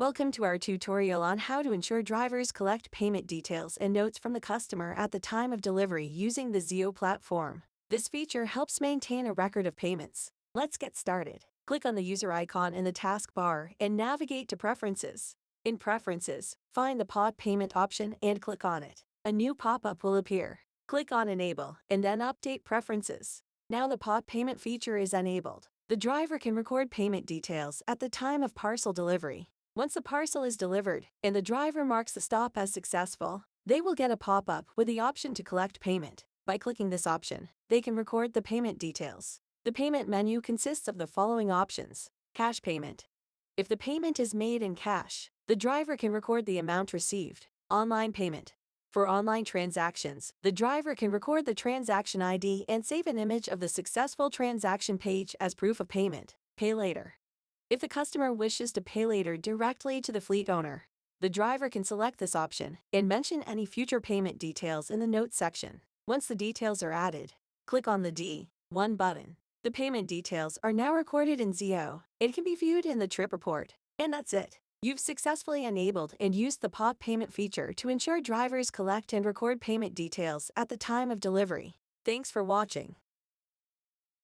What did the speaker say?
Welcome to our tutorial on how to ensure drivers collect payment details and notes from the customer at the time of delivery using the Zeo platform. This feature helps maintain a record of payments. Let's get started. Click on the user icon in the taskbar and navigate to Preferences. In Preferences, find the POD payment option and click on it. A new pop-up will appear. Click on Enable and then Update Preferences. Now the POD payment feature is enabled. The driver can record payment details at the time of parcel delivery. Once the parcel is delivered and the driver marks the stop as successful, they will get a pop-up with the option to collect payment. By clicking this option, they can record the payment details. The payment menu consists of the following options. Cash payment. If the payment is made in cash, the driver can record the amount received. Online payment. For online transactions, the driver can record the transaction ID and save an image of the successful transaction page as proof of payment. Pay later. If the customer wishes to pay later directly to the fleet owner, the driver can select this option and mention any future payment details in the notes section. Once the details are added, click on the D1 button. The payment details are now recorded in Zeo. It can be viewed in the trip report. And that's it. You've successfully enabled and used the POD payment feature to ensure drivers collect and record payment details at the time of delivery. Thanks for watching.